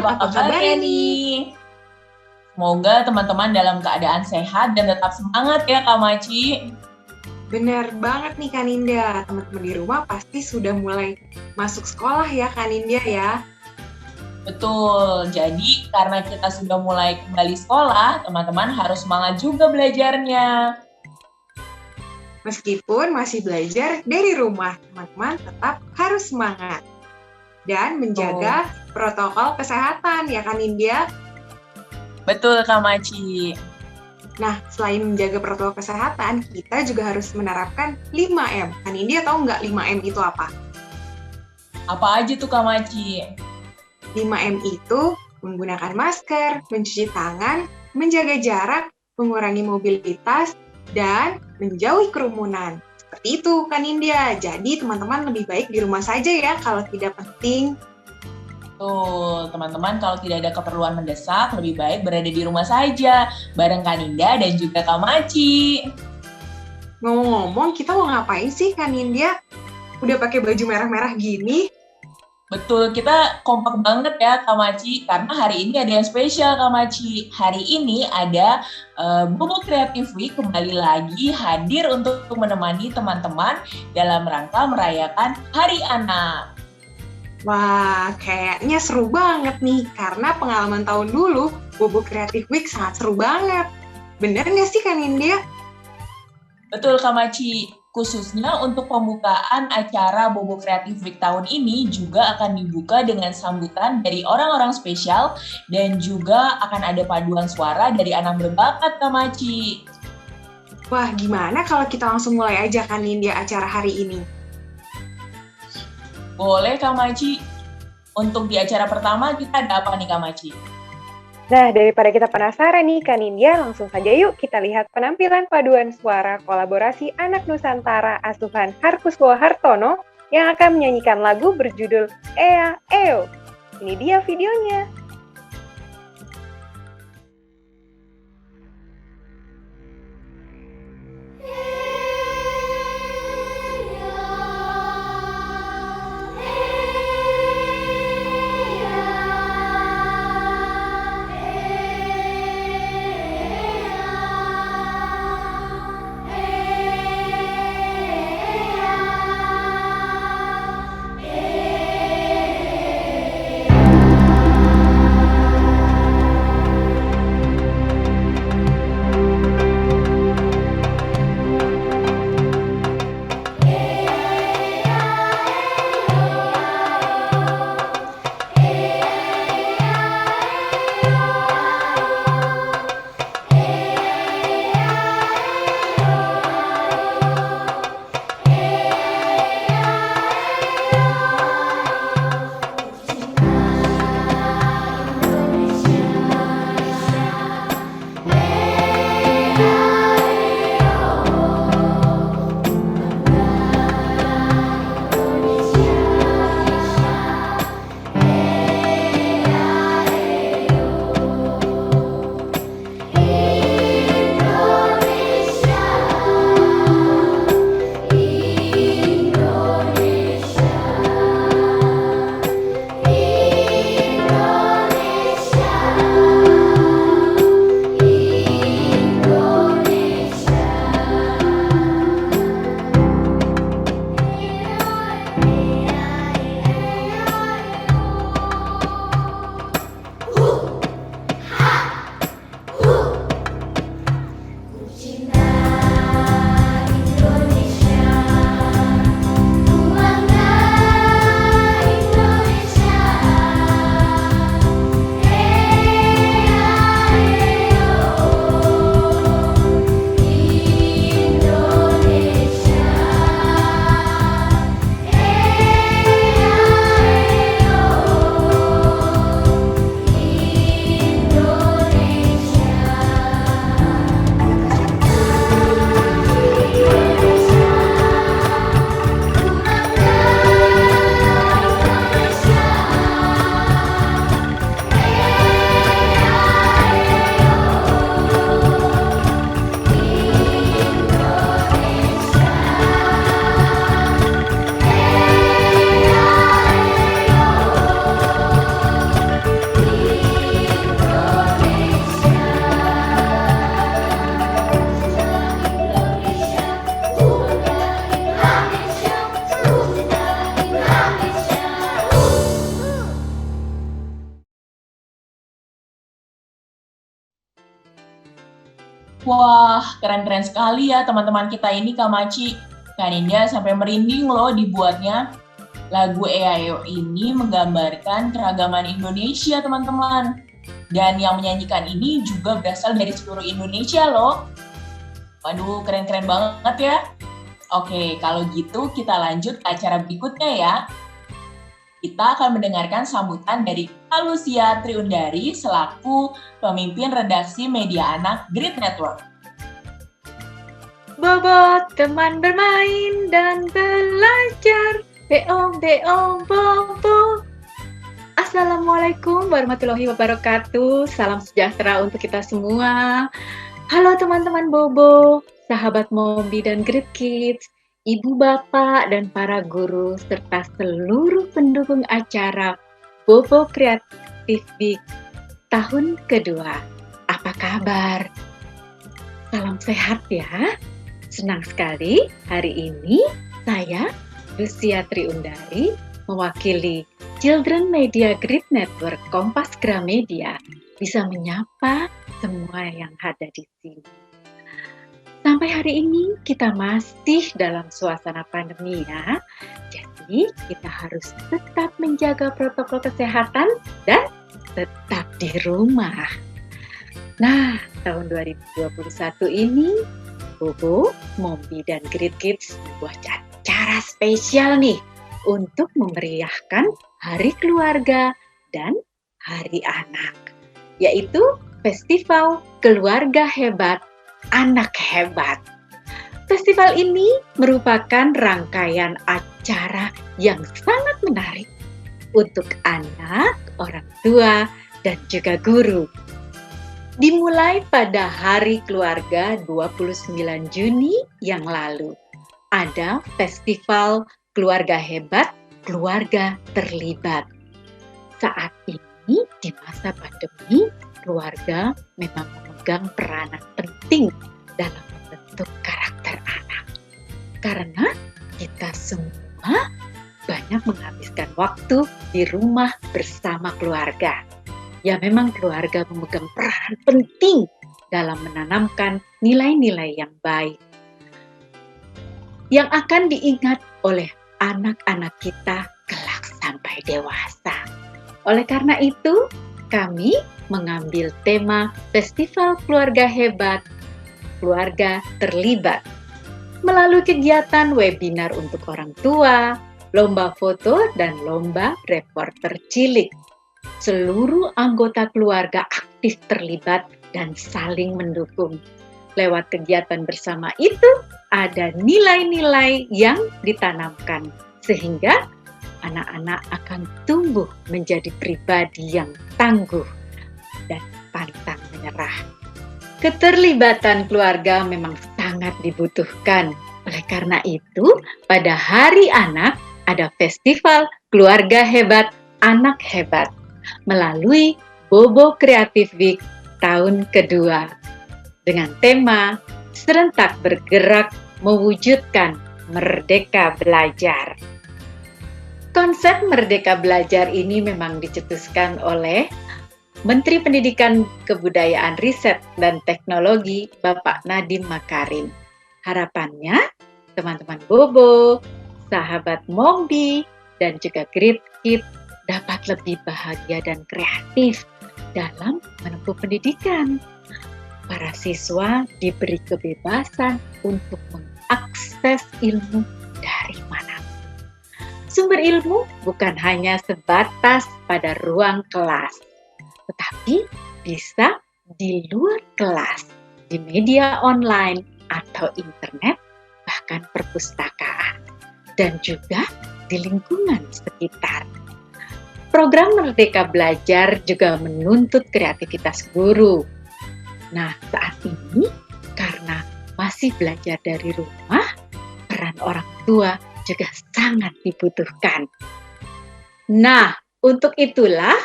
Apa kabarnya nih? Semoga teman-teman dalam keadaan sehat dan tetap semangat ya Kak Maci. Benar banget nih Kak Ninda, teman-teman di rumah pasti sudah mulai masuk sekolah ya Kak Ninda ya. Betul, jadi karena kita sudah mulai kembali sekolah, teman-teman harus semangat juga belajarnya. Meskipun masih belajar dari rumah, teman-teman tetap harus semangat. Dan menjaga protokol kesehatan ya Kak Ninda. Betul Kak Maci. Nah, selain menjaga protokol kesehatan, kita juga harus menerapkan 5M. Kak Ninda tahu nggak 5M itu apa? Apa aja tuh Kak Maci? 5M itu menggunakan masker, mencuci tangan, menjaga jarak, mengurangi mobilitas, dan menjauhi kerumunan. Seperti itu kan India. Jadi teman-teman lebih baik di rumah saja ya kalau tidak penting. Tuh, teman-teman kalau tidak ada keperluan mendesak, lebih baik berada di rumah saja, bareng Kak Ninda dan juga Kak Maci. Ngomong-ngomong, kita mau ngapain sih kan India? Udah pakai baju merah-merah gini? Betul, kita kompak banget ya Kak Maci, karena hari ini ada yang spesial Kak Maci. Hari ini ada Bobo Creative Week kembali lagi hadir untuk menemani teman-teman dalam rangka merayakan Hari Anak. Wah, kayaknya seru banget nih, karena pengalaman tahun dulu, Bobo Creative Week sangat seru banget. Bener nggak sih kan India? Betul Kak Maci. Khususnya untuk pembukaan acara Bobo Creative Week tahun ini juga akan dibuka dengan sambutan dari orang-orang spesial dan juga akan ada paduan suara dari anak berbakat Kak Maci. Wah, gimana kalau kita langsung mulai aja kan India acara hari ini? Boleh Kak Maci. Untuk di acara pertama kita ada apa nih Kak Maci? Nah, daripada kita penasaran nih Kak Nindya, langsung saja yuk kita lihat penampilan paduan suara kolaborasi Anak Nusantara asuhan Harkuswo Hartono yang akan menyanyikan lagu berjudul Ea Eo. Ini dia videonya. Wah, keren-keren sekali ya teman-teman kita ini, Kak Maci. Kak Nindya sampai merinding loh dibuatnya. Lagu EAEO ini menggambarkan keragaman Indonesia, teman-teman. Dan yang menyanyikan ini juga berasal dari seluruh Indonesia loh. Waduh, keren-keren banget ya. Oke, kalau gitu kita lanjut ke acara berikutnya ya. Kita akan mendengarkan sambutan dari Kak Lucia Triundari selaku pemimpin redaksi media anak Grid Network. Bobot teman bermain dan belajar. Beong, beong, bobo. Assalamualaikum warahmatullahi wabarakatuh. Salam sejahtera untuk kita semua. Halo teman-teman Bobo, sahabat Mombi dan Grid Kids, ibu bapak dan para guru, serta seluruh pendukung acara Bobo Kreatif Week tahun kedua. Apa kabar? Salam sehat ya. Senang sekali hari ini saya, Lucia Triundari, mewakili Children Media Grid Network Kompas Gramedia, bisa menyapa semua yang ada di sini. Sampai hari ini kita masih dalam suasana pandemi ya, jadi kita harus tetap menjaga protokol kesehatan dan tetap di rumah. Nah, tahun 2021 ini Bobo, Mombi, dan Grid Kids membuat acara spesial nih untuk memeriahkan Hari Keluarga dan Hari Anak, yaitu Festival Keluarga Hebat, Anak Hebat. Festival ini merupakan rangkaian acara yang sangat menarik untuk anak, orang tua, dan juga guru. Dimulai pada Hari Keluarga 29 Juni yang lalu, ada Festival Keluarga Hebat, Keluarga Terlibat. Saat ini di masa pandemi, keluarga memang memegang peranan penting dalam membentuk karakter anak. Karena kita semua banyak menghabiskan waktu di rumah bersama keluarga. Ya memang keluarga memegang peran penting dalam menanamkan nilai-nilai yang baik yang akan diingat oleh anak-anak kita kelak sampai dewasa. Oleh karena itu, kami mengambil tema Festival Keluarga Hebat, Keluarga Terlibat melalui kegiatan webinar untuk orang tua, lomba foto, dan lomba reporter cilik. Seluruh anggota keluarga aktif terlibat dan saling mendukung. Lewat kegiatan bersama itu, ada nilai-nilai yang ditanamkan, sehingga anak-anak akan tumbuh menjadi pribadi yang tangguh dan pantang menyerah. Keterlibatan keluarga memang sangat dibutuhkan. Oleh karena itu, pada Hari Anak ada Festival Keluarga Hebat, Anak Hebat melalui Bobo Kreatif Week tahun kedua dengan tema Serentak Bergerak Mewujudkan Merdeka Belajar. Konsep Merdeka Belajar ini memang dicetuskan oleh Menteri Pendidikan Kebudayaan Riset dan Teknologi Bapak Nadiem Makarim. Harapannya teman-teman Bobo, sahabat Mombi, dan juga Grid Kids dapat lebih bahagia dan kreatif dalam menempuh pendidikan. Para siswa diberi kebebasan untuk mengakses ilmu dari mana-mana. Sumber ilmu bukan hanya sebatas pada ruang kelas, tetapi bisa di luar kelas, di media online atau internet, bahkan perpustakaan, dan juga di lingkungan sekitar. Program Merdeka Belajar juga menuntut kreativitas guru. Nah, saat ini karena masih belajar dari rumah, peran orang tua juga sangat dibutuhkan. Nah, untuk itulah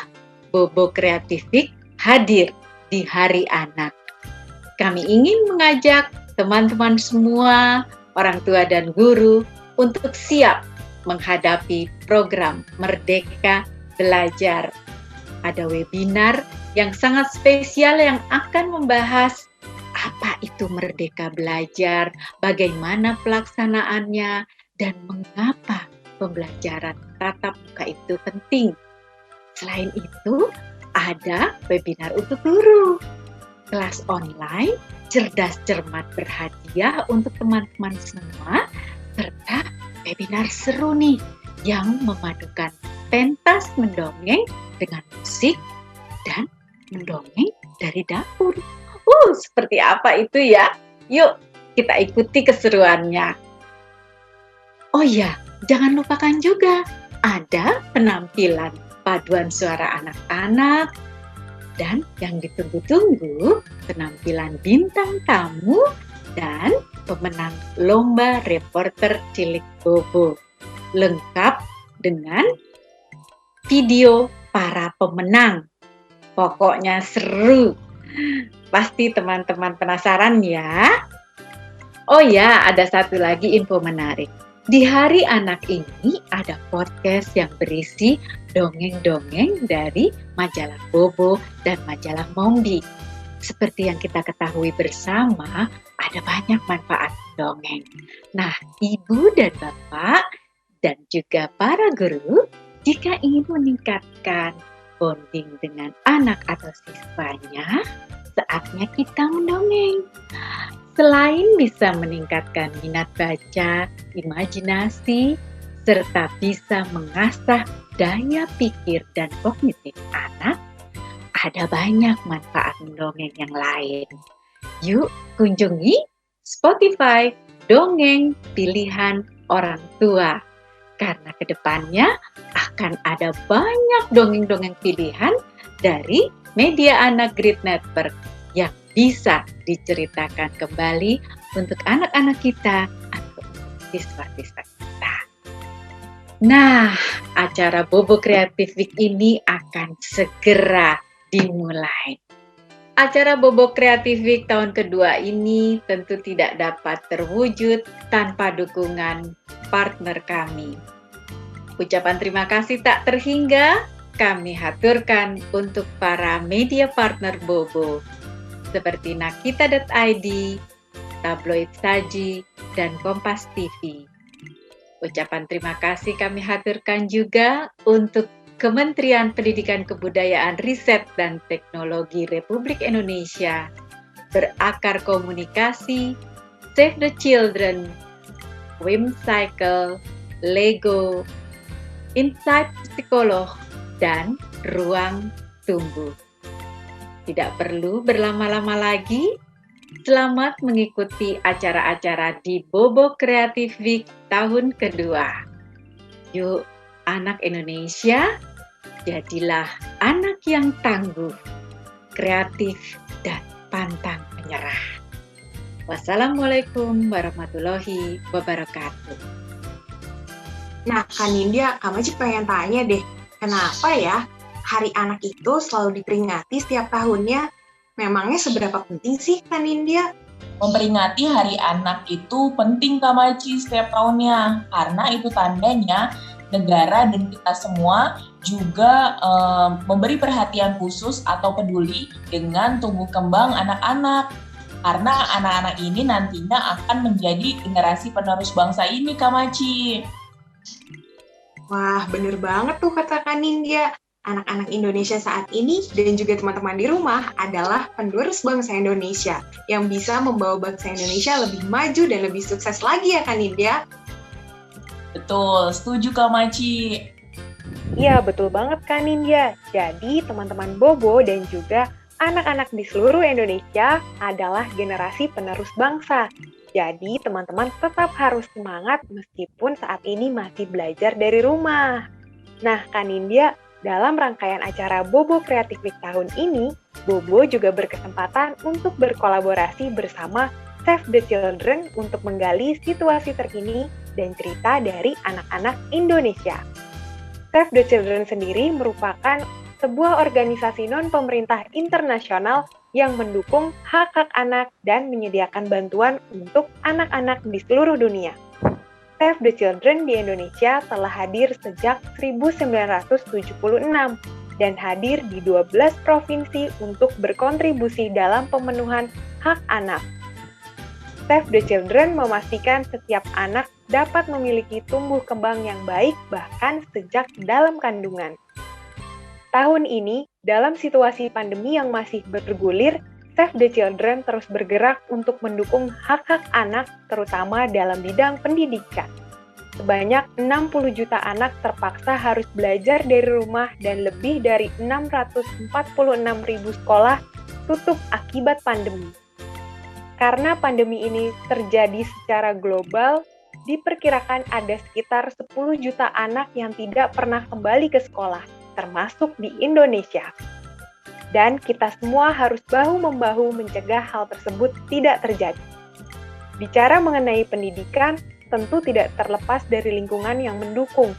Bobo Kreatif Week hadir di Hari Anak. Kami ingin mengajak teman-teman semua, orang tua dan guru untuk siap menghadapi program Merdeka Belajar. Ada webinar yang sangat spesial yang akan membahas apa itu Merdeka Belajar, bagaimana pelaksanaannya, dan mengapa pembelajaran tatap muka itu penting. Selain itu, ada webinar untuk guru, kelas online, cerdas cermat berhadiah untuk teman-teman semua, serta webinar seru nih yang memadukan pentas mendongeng dengan musik dan mendongeng dari dapur. Seperti apa itu ya? Yuk kita ikuti keseruannya. Oh ya, jangan lupakan juga ada penampilan paduan suara anak-anak dan yang ditunggu-tunggu penampilan bintang tamu dan pemenang lomba reporter cilik Bobo. Lengkap dengan video para pemenang. Pokoknya seru. Pasti teman-teman penasaran ya. Oh ya, ada satu lagi info menarik. Di Hari Anak ini ada podcast yang berisi dongeng-dongeng dari majalah Bobo dan majalah Mombi. Seperti yang kita ketahui bersama, ada banyak manfaat dongeng. Nah, ibu dan bapak dan juga para guru, jika ingin meningkatkan bonding dengan anak atau siswanya, saatnya kita mendongeng. Selain bisa meningkatkan minat baca, imajinasi, serta bisa mengasah daya pikir dan kognitif anak, ada banyak manfaat mendongeng yang lain. Yuk kunjungi Spotify Dongeng Pilihan Orang Tua, karena kedepannya akan ada banyak dongeng-dongeng pilihan dari Media Anak Grid Network yang bisa diceritakan kembali untuk anak-anak kita atau untuk siswa-siswa kita. Nah, acara Bobo Creative Week ini akan segera dimulai. Acara Bobo Creative Week tahun kedua ini tentu tidak dapat terwujud tanpa dukungan partner kami. Ucapan terima kasih tak terhingga kami haturkan untuk para media partner Bobo seperti Nakita.id, Tabloid Saji, dan Kompas TV. Ucapan terima kasih kami haturkan juga untuk Kementerian Pendidikan Kebudayaan Riset dan Teknologi Republik Indonesia, Berakar Komunikasi, Save the Children, Whimsical, Lego, Insight Psikolog, dan Ruang Tumbuh. Tidak perlu berlama-lama lagi, selamat mengikuti acara-acara di Bobo Creative Week tahun kedua. Yuk, anak Indonesia, jadilah anak yang tangguh, kreatif, dan pantang menyerah. Wassalamualaikum warahmatullahi wabarakatuh. Nah, Kak Nindya, Kak Maji pengen tanya deh, kenapa ya Hari Anak itu selalu diperingati setiap tahunnya? Memangnya seberapa penting sih, Kak Nindya? Memperingati Hari Anak itu penting, Kak Maci, setiap tahunnya. Karena itu tandanya negara dan kita semua juga memberi perhatian khusus atau peduli dengan tumbuh kembang anak-anak. Karena anak-anak ini nantinya akan menjadi generasi penerus bangsa ini, Kak Maci. Wah, bener banget tuh kata Kak Nindya. Anak-anak Indonesia saat ini dan juga teman-teman di rumah adalah penerus bangsa Indonesia yang bisa membawa bangsa Indonesia lebih maju dan lebih sukses lagi ya Kak Nindya. Betul, setuju Kak Maci. Iya, betul banget Kak Nindya. Jadi teman-teman Bobo dan juga anak-anak di seluruh Indonesia adalah generasi penerus bangsa. Jadi teman-teman tetap harus semangat meskipun saat ini masih belajar dari rumah. Nah Kak Nindya, dalam rangkaian acara Bobo Creative Week tahun ini, Bobo juga berkesempatan untuk berkolaborasi bersama Save the Children untuk menggali situasi terkini dan cerita dari anak-anak Indonesia. Save the Children sendiri merupakan sebuah organisasi non-pemerintah internasional yang mendukung hak-hak anak dan menyediakan bantuan untuk anak-anak di seluruh dunia. Save the Children di Indonesia telah hadir sejak 1976 dan hadir di 12 provinsi untuk berkontribusi dalam pemenuhan hak anak. Save the Children memastikan setiap anak dapat memiliki tumbuh kembang yang baik bahkan sejak dalam kandungan. Tahun ini, dalam situasi pandemi yang masih bergulir, Save the Children terus bergerak untuk mendukung hak-hak anak, terutama dalam bidang pendidikan. Sebanyak 60 juta anak terpaksa harus belajar dari rumah dan lebih dari 646 ribu sekolah tutup akibat pandemi. Karena pandemi ini terjadi secara global, diperkirakan ada sekitar 10 juta anak yang tidak pernah kembali ke sekolah, termasuk di Indonesia. Dan kita semua harus bahu-membahu mencegah hal tersebut tidak terjadi. Bicara mengenai pendidikan, tentu tidak terlepas dari lingkungan yang mendukung,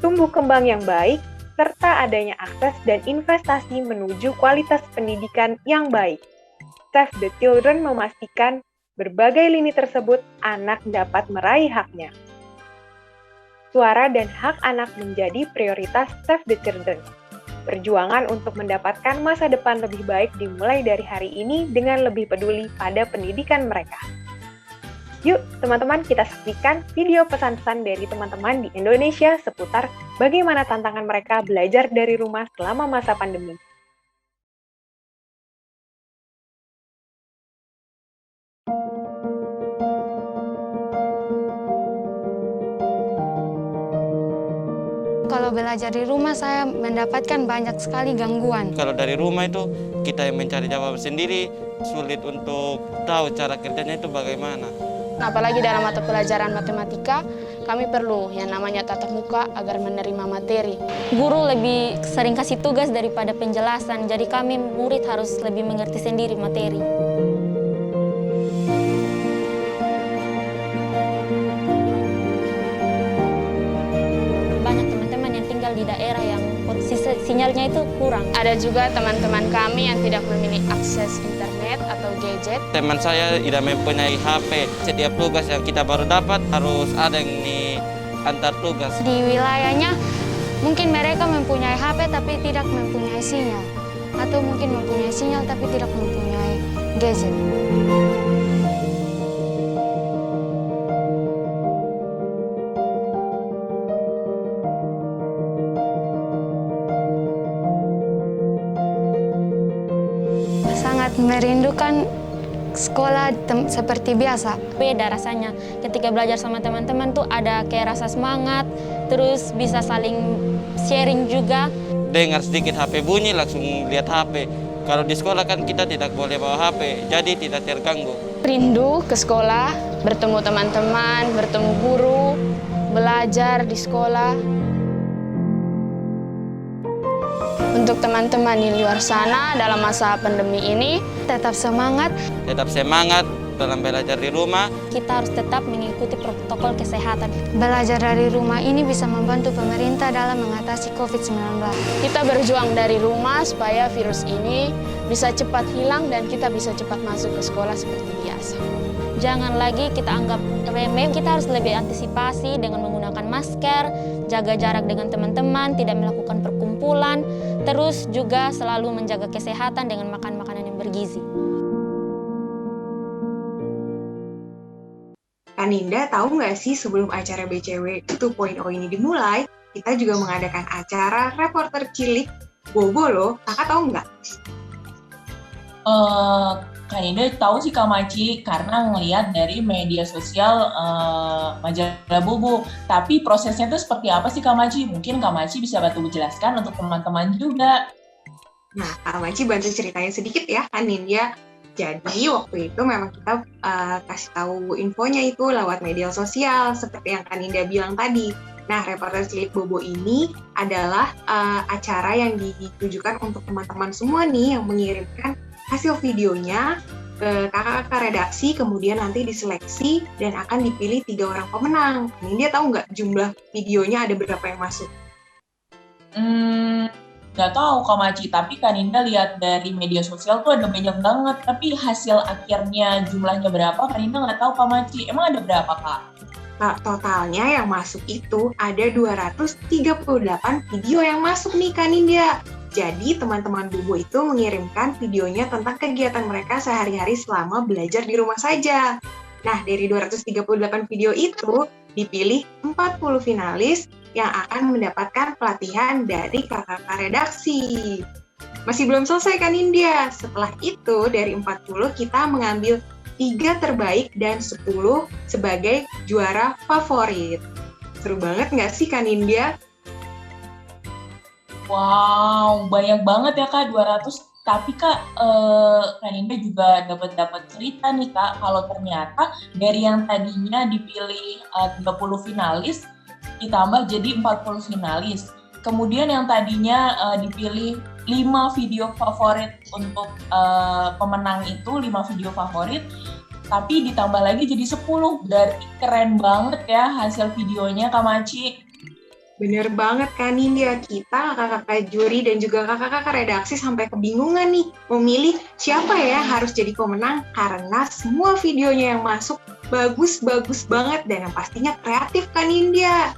tumbuh kembang yang baik, serta adanya akses dan investasi menuju kualitas pendidikan yang baik. Save the Children memastikan berbagai lini tersebut anak dapat meraih haknya. Suara dan hak anak menjadi prioritas Save the Children. Perjuangan untuk mendapatkan masa depan lebih baik dimulai dari hari ini dengan lebih peduli pada pendidikan mereka. Yuk, teman-teman, kita saksikan video pesan-pesan dari teman-teman di Indonesia seputar bagaimana tantangan mereka belajar dari rumah selama masa pandemi. Kalau belajar di rumah saya mendapatkan banyak sekali gangguan. Kalau dari rumah itu kita yang mencari jawaban sendiri, sulit untuk tahu cara kerjanya itu bagaimana. Apalagi dalam mata pelajaran matematika, kami perlu yang namanya tatap muka agar menerima materi. Guru lebih sering kasih tugas daripada penjelasan, jadi kami murid harus lebih mengerti sendiri materi. Di daerah yang sinyalnya itu kurang. Ada juga teman-teman kami yang tidak memiliki akses internet atau gadget. Teman saya tidak mempunyai HP. Setiap tugas yang kita baru dapat harus ada yang antar tugas. Di wilayahnya mungkin mereka mempunyai HP tapi tidak mempunyai sinyal. Atau mungkin mempunyai sinyal tapi tidak mempunyai gadget. Merindukan sekolah seperti biasa. Beda rasanya ketika belajar sama teman-teman tuh ada kayak rasa semangat, terus bisa saling sharing juga. Dengar sedikit HP bunyi langsung lihat HP. Kalau di sekolah kan kita tidak boleh bawa HP, jadi tidak terganggu. Rindu ke sekolah, bertemu teman-teman, bertemu guru, belajar di sekolah. Untuk teman-teman di luar sana dalam masa pandemi ini, tetap semangat. Tetap semangat dalam belajar di rumah. Kita harus tetap mengikuti protokol kesehatan. Belajar dari rumah ini bisa membantu pemerintah dalam mengatasi COVID-19. Kita berjuang dari rumah supaya virus ini bisa cepat hilang dan kita bisa cepat masuk ke sekolah seperti biasa. Jangan lagi kita anggap remeh, kita harus lebih antisipasi dengan menggunakan masker, jaga jarak dengan teman-teman, tidak melakukan perkumpulan, terus juga selalu menjaga kesehatan dengan makan makanan yang bergizi. Kaninda tahu nggak sih sebelum acara BCW 2.0 ini dimulai, kita juga mengadakan acara reporter cilik Bobo loh, kakak tahu nggak? Kaninda tahu sih Kak Maci karena ngelihat dari media sosial majalah Bobo. Tapi prosesnya itu seperti apa sih Kak Maci? Mungkin Kak Maci bisa bantu menjelaskan untuk teman-teman juga. Nah, Kak Maci bantu ceritain sedikit ya, Kaninda. Jadi waktu itu memang kita kasih tahu infonya itu lewat media sosial seperti yang Kaninda bilang tadi. Nah, reporter cilik Bobo ini adalah acara yang ditujukan untuk teman-teman semua nih yang mengirimkan hasil videonya ke kakak-kakak redaksi, kemudian nanti diseleksi dan akan dipilih 3 orang pemenang. Ini dia tahu nggak jumlah videonya ada berapa yang masuk? Nggak tahu Kak Maci, tapi Kaninda lihat dari media sosial tuh ada banyak banget. Tapi hasil akhirnya jumlahnya berapa, Kaninda nggak tahu Kak Maci. Emang ada berapa Kak? Nah, totalnya yang masuk itu ada 238 video yang masuk nih Kaninda. Jadi teman-teman Bobo itu mengirimkan videonya tentang kegiatan mereka sehari-hari selama belajar di rumah saja. Nah, dari 238 video itu dipilih 40 finalis yang akan mendapatkan pelatihan dari kakak-kakak redaksi. Masih belum selesai kan India? Setelah itu dari 40 kita mengambil 3 terbaik dan 10 sebagai juara favorit. Seru banget nggak sih kan India? Wow, banyak banget ya Kak, 200. Tapi Kak, Kak Ninda juga dapat cerita nih Kak, kalau ternyata dari yang tadinya dipilih 30 finalis, ditambah jadi 40 finalis. Kemudian yang tadinya dipilih 5 video favorit untuk pemenang itu, 5 video favorit, tapi ditambah lagi jadi 10. Berarti keren banget ya hasil videonya Kak Maci. Bener banget kan India, kita kakak-kakak juri dan juga kakak-kakak redaksi sampai kebingungan nih memilih siapa ya harus jadi pemenang karena semua videonya yang masuk bagus-bagus banget dan yang pastinya kreatif kan India.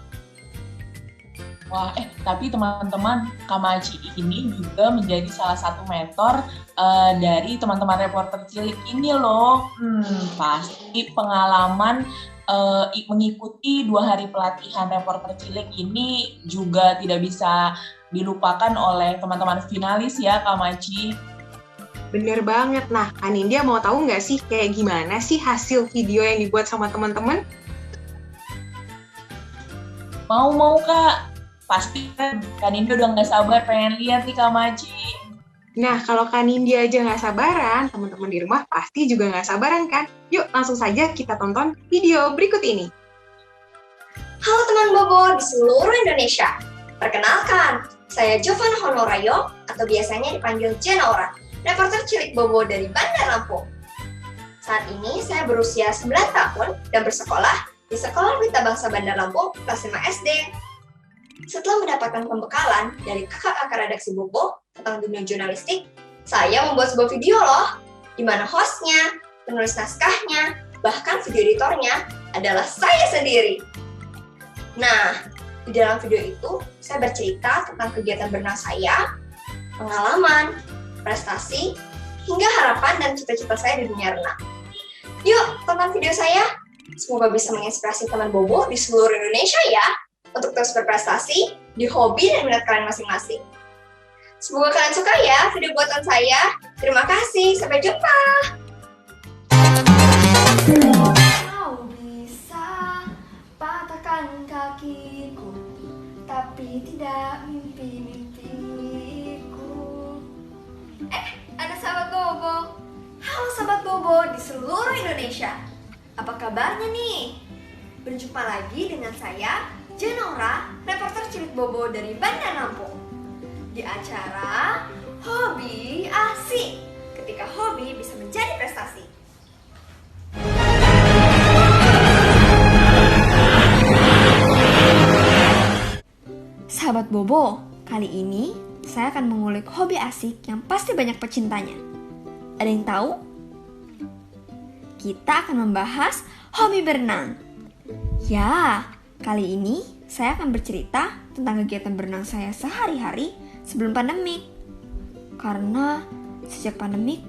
Wah, tapi teman-teman, Kak Maci ini juga menjadi salah satu mentor dari teman-teman reporter cilik ini loh. Pasti pengalaman mengikuti 2 hari pelatihan reporter cilik ini juga tidak bisa dilupakan oleh teman-teman finalis ya, Kak Maci. Bener banget. Nah, Kak Nindya mau tahu nggak sih kayak gimana sih hasil video yang dibuat sama teman-teman? Mau Kak. Pasti kan Kak Nindya udah nggak sabar pengen lihat nih Kak Maci. Nah, kalau Kak Nindya aja nggak sabaran, teman-teman di rumah pasti juga nggak sabaran kan? Yuk, langsung saja kita tonton video berikut ini. Halo teman Bobo di seluruh Indonesia. Perkenalkan, saya Jovan Honorayo atau biasanya dipanggil Jenora, reporter cilik Bobo dari Bandar Lampung. Saat ini saya berusia 9 tahun dan bersekolah di Sekolah Berita Bangsa Bandar Lampung kelas 5 SD. Setelah mendapatkan pembekalan dari kakak-kakak redaksi Bobo tentang dunia jurnalistik, saya membuat sebuah video loh, di mana hostnya, penulis naskahnya, bahkan video editornya adalah saya sendiri. Nah, di dalam video itu, saya bercerita tentang kegiatan berenang saya, pengalaman, prestasi, hingga harapan dan cita-cita saya di dunia renang. Yuk, tonton video saya. Semoga bisa menginspirasi teman Bobo di seluruh Indonesia ya, untuk terus berprestasi di hobi dan minat kalian masing-masing. Semoga kalian suka ya video buatan saya. Terima kasih, sampai jumpa! Kau bisa patahkan kakiku, tapi tidak mimpi-mimpiku. Ada sahabat Bobo. Halo sahabat Bobo di seluruh Indonesia. Apa kabarnya nih? Berjumpa lagi dengan saya, Jenora, reporter cilik Bobo dari Bandar Lampung. Di acara Hobi Asik, ketika hobi bisa menjadi prestasi. Sahabat Bobo, kali ini saya akan mengulik hobi asik yang pasti banyak pecintanya. Ada yang tahu? Kita akan membahas hobi berenang. Ya, kali ini saya akan bercerita tentang kegiatan berenang saya sehari-hari sebelum pandemik. Karena sejak pandemik,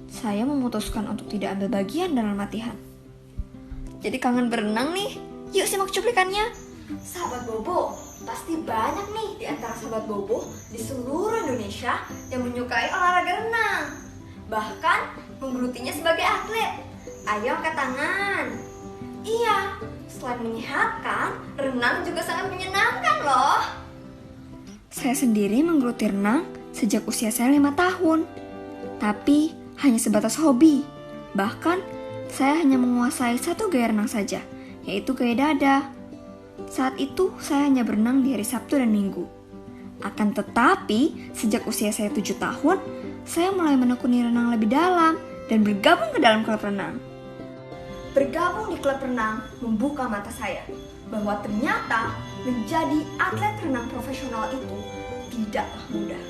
saya memutuskan untuk tidak ambil bagian dalam latihan. Jadi kangen berenang nih. Yuk simak cuplikannya. Sahabat Bobo, pasti banyak nih di antara sahabat Bobo di seluruh Indonesia yang menyukai olahraga renang. Bahkan menggelutinya sebagai atlet. Ayo angkat tangan. Iya, selain menyehatkan, renang juga sangat menyenangkan loh. Saya sendiri menggeluti renang sejak usia saya 5 tahun. Tapi hanya sebatas hobi. Bahkan saya hanya menguasai satu gaya renang saja, yaitu gaya dada. Saat itu saya hanya berenang di hari Sabtu dan Minggu. Akan tetapi, sejak usia saya 7 tahun, saya mulai menekuni renang lebih dalam dan bergabung ke dalam klub renang. Bergabung di klub renang membuka mata saya bahwa ternyata menjadi atlet renang profesional itu tidaklah mudah.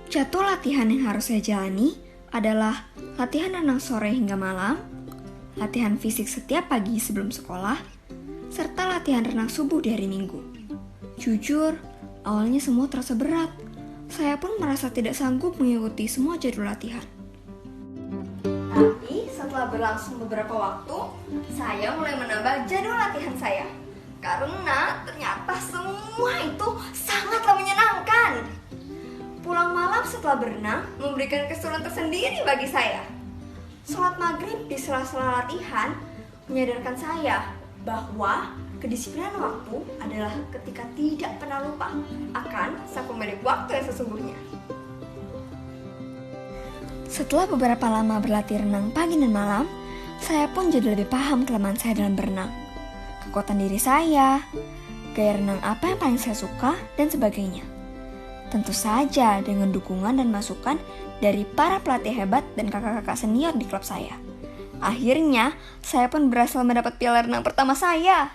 Jadwal latihan yang harus saya jalani adalah latihan renang sore hingga malam, latihan fisik setiap pagi sebelum sekolah, serta latihan renang subuh di hari Minggu. Jujur, Awalnya semua terasa berat. Saya pun merasa tidak sanggup mengikuti semua jadwal latihan. Tapi setelah berlangsung beberapa waktu, saya mulai menambah jadwal latihan saya. Karena ternyata semua itu sangatlah menyenangkan. Pulang malam setelah berenang memberikan keseruan tersendiri bagi saya. Sholat maghrib di sela-sela latihan menyadarkan saya bahwa kedisiplinan waktu adalah ketika tidak pernah lupa akan sang pemilik waktu yang sesungguhnya. Setelah beberapa lama berlatih renang pagi dan malam, saya pun jadi lebih paham kelemahan saya dalam berenang, kekuatan diri saya, gaya renang apa yang paling saya suka, dan sebagainya. Tentu saja dengan dukungan dan masukan dari para pelatih hebat dan kakak-kakak senior di klub saya. Akhirnya, saya pun berhasil mendapat piala renang pertama saya.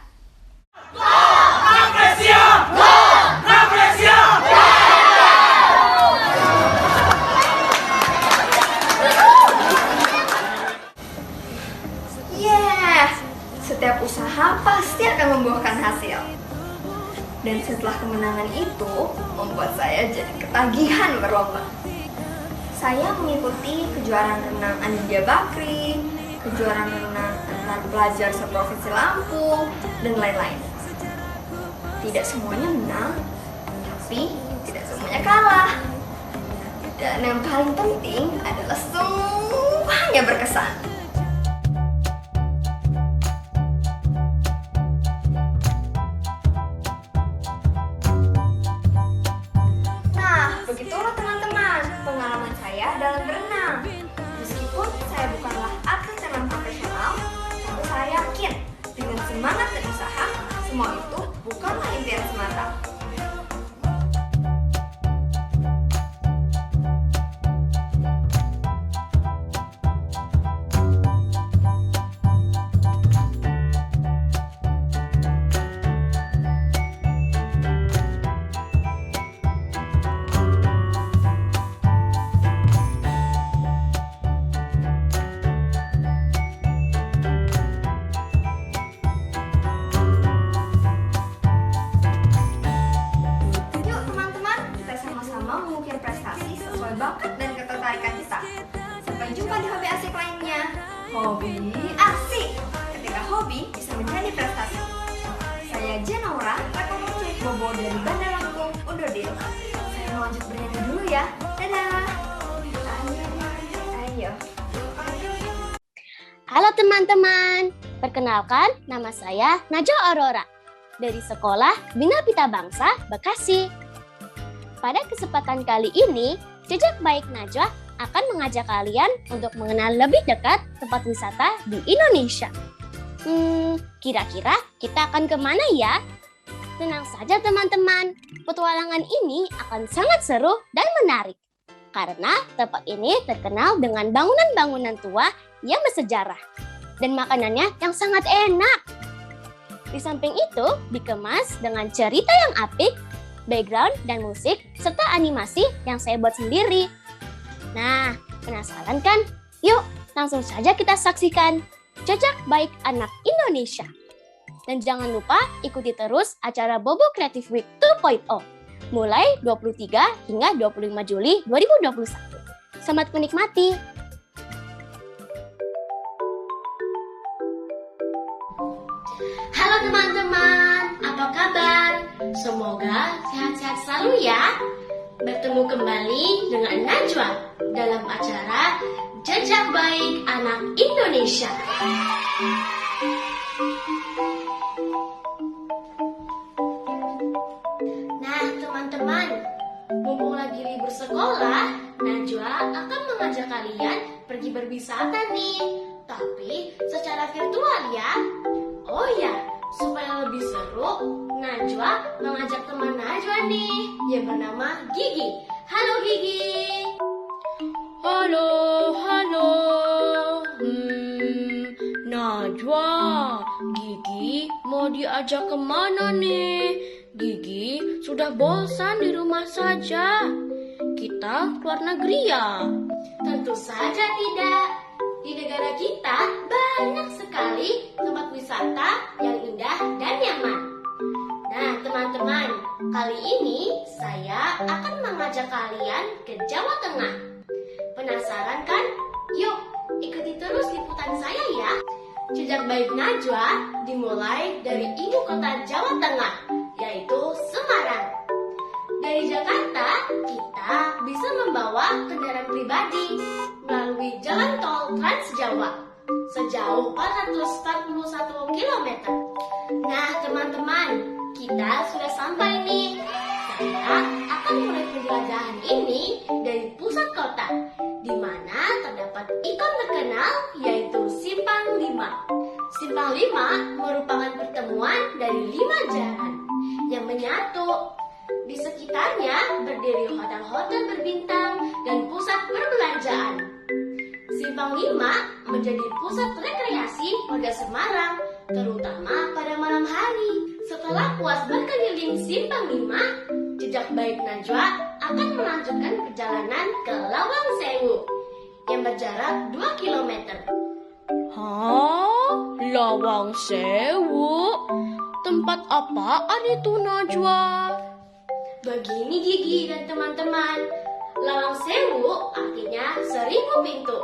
Setiap usaha pasti akan membuahkan hasil. Dan setelah kemenangan itu, membuat saya jadi ketagihan berlomba. Saya mengikuti kejuaraan renang Anindya Bakri, kejuaraan renang antar pelajar seprovinsi Lampung, dan lain-lain. Tidak semuanya menang, tapi tidak semuanya kalah. Dan yang paling penting adalah semuanya berkesan. Begitulah teman-teman, pengalaman saya dalam berenang. Meskipun saya bukanlah atlet renang profesional, tapi saya yakin dengan semangat dan usaha, semua itu bukanlah impian semata. Bakat dan ketertarikan kita. Sampai jumpa di hobi asik lainnya. Hobi asik, ketika hobi bisa menjadi prestasi. Saya Jenaura, reporter cilik Bobo dari Bandar Lampung, undur diri. Saya mau lanjut bernyanyi dulu ya. Dadah. Ayo. Halo teman-teman, perkenalkan nama saya Najwa Aurora dari Sekolah Bina Pita Bangsa, Bekasi. Pada kesempatan kali ini, Jejak Baik Najwa akan mengajak kalian untuk mengenal lebih dekat tempat wisata di Indonesia. Kira-kira kita akan kemana ya? Tenang saja teman-teman, petualangan ini akan sangat seru dan menarik. Karena tempat ini terkenal dengan bangunan-bangunan tua yang bersejarah. Dan makanannya yang sangat enak. Di samping itu, dikemas dengan cerita yang apik, background dan musik, serta animasi yang saya buat sendiri. Nah, penasaran kan? Yuk, langsung saja kita saksikan Jejak Baik Anak Indonesia. Dan jangan lupa ikuti terus acara Bobo Creative Week 2.0, mulai 23 hingga 25 Juli 2021. Selamat menikmati! Halo teman-teman, apa kabar? Semoga sehat-sehat selalu ya. Bertemu kembali dengan Najwa dalam acara Jejak Baik Anak Indonesia. Nah teman-teman, mumpung lagi libur sekolah, Najwa akan mengajak kalian pergi berwisata nih. Tapi secara virtual ya. Oh ya, supaya lebih seru, Najwa mengajak teman Najwa nih yang bernama Gigi. Halo Gigi. Halo. Najwa, Gigi mau diajak kemana nih? Gigi sudah bosan di rumah saja. Kita keluar negeri ya? Tentu saja tidak. Di negara kita banyak sekali tempat wisata yang indah dan nyaman. Nah teman-teman, Kali ini saya akan mengajak kalian ke Jawa Tengah. Penasaran kan? Yuk, ikuti terus liputan saya ya. Jejak baik Najwa dimulai dari ibu kota Jawa Tengah, yaitu Semarang. Dari Jakarta, kita bisa membawa kendaraan pribadi melalui jalan tol Trans Jawa sejauh 441 km. Nah, teman-teman, kita sudah sampai nih. Saya akan mulai penjelajahan ini dari pusat kota, di mana terdapat ikon terkenal yaitu Simpang 5. Simpang 5 merupakan pertemuan dari 5 jalan yang menyatu. Di sekitarnya berdiri hotel-hotel berbintang dan pusat perbelanjaan. Simpang 5 menjadi pusat rekreasi warga Semarang, terutama pada malam hari. Setelah puas berkeliling Simpang 5, jejak baik Najwa akan melanjutkan perjalanan ke Lawang Sewu yang berjarak 2 km. Hah? Lawang Sewu? Tempat apaan itu, Najwa? Begini Gigi dan teman-teman, Lawang Sewu artinya 1000 pintu,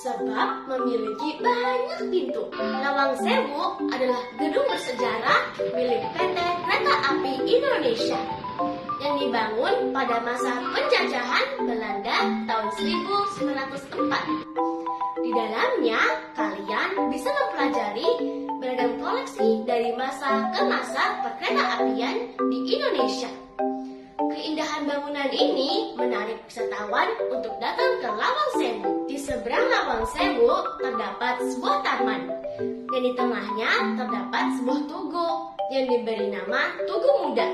sebab memiliki banyak pintu. Lawang Sewu adalah gedung bersejarah milik PT Kereta Api Indonesia yang dibangun pada masa penjajahan Belanda tahun 1904. Di dalamnya, kalian bisa mempelajari beragam koleksi dari masa ke masa perkereta apian di Indonesia. Keindahan bangunan ini menarik wisatawan untuk datang ke Lawang Sewu. Di seberang Lawang Sewu terdapat sebuah taman, dan di tengahnya terdapat sebuah tugu yang diberi nama Tugu Muda.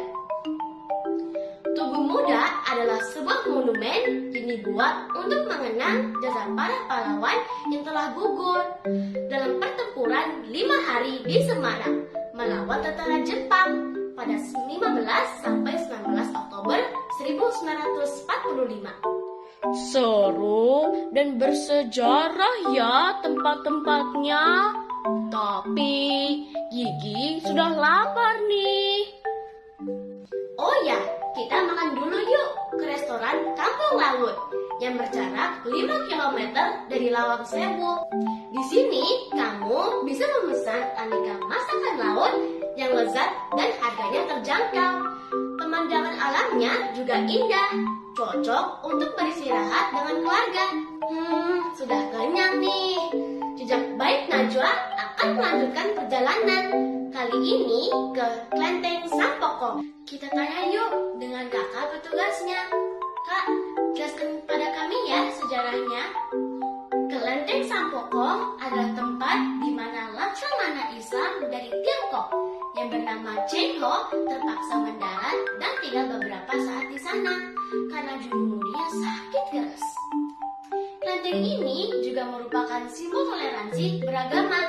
Tugu Muda adalah sebuah monumen yang dibuat untuk mengenang jasa para pahlawan yang telah gugur dalam pertempuran 5 hari di Semarang melawan tentara Jepang pada 15 sampai 19 Oktober 1945. Seru dan bersejarah ya tempat-tempatnya. Tapi Gigi sudah lapar nih. Oh ya, kita makan dulu yuk ke restoran Kampung Laut yang berjarak 5 km dari Lawang Sewu. Di sini kamu bisa memesan aneka masakan laut yang lezat dan harganya terjangkau. Pemandangan alamnya juga indah, cocok untuk beristirahat dengan keluarga. Sudah kenyang nih. Jejak baik Najwa akan melanjutkan perjalanan. Kali ini ke Klenteng Sampokong. Kita tanya yuk dengan kakak petugasnya. Kak, jelaskan pada kami ya sejarahnya. Kelenteng Sampokong adalah tempat di mana Laksamana Islam dari Tiongkok yang bernama Cheng Ho terpaksa mendarat dan tinggal beberapa saat di sana karena pneumonia sakit keras. Kelenteng ini juga merupakan simbol toleransi beragama,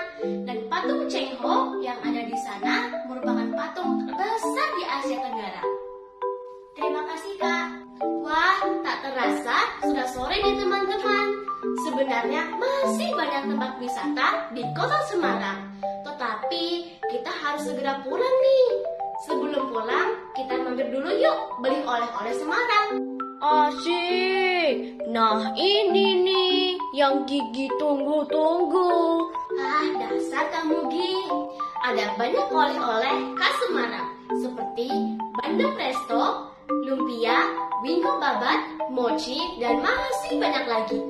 dan patung Cheng Ho yang ada di sana merupakan patung terbesar di Asia Tenggara. Terima kasih Kak. Wah, tak terasa sudah sore nih teman-teman. Sebenarnya masih banyak tempat wisata di kota Semarang, tetapi kita harus segera pulang nih. Sebelum pulang, kita mampir dulu yuk beli oleh-oleh Semarang. Asik. Nah ini nih yang Gigi tunggu-tunggu. Dasar kamu Gi. Ada banyak oleh-oleh khas Semarang seperti bandeng presto, lumpia, wingko babat, mochi, dan masih banyak lagi.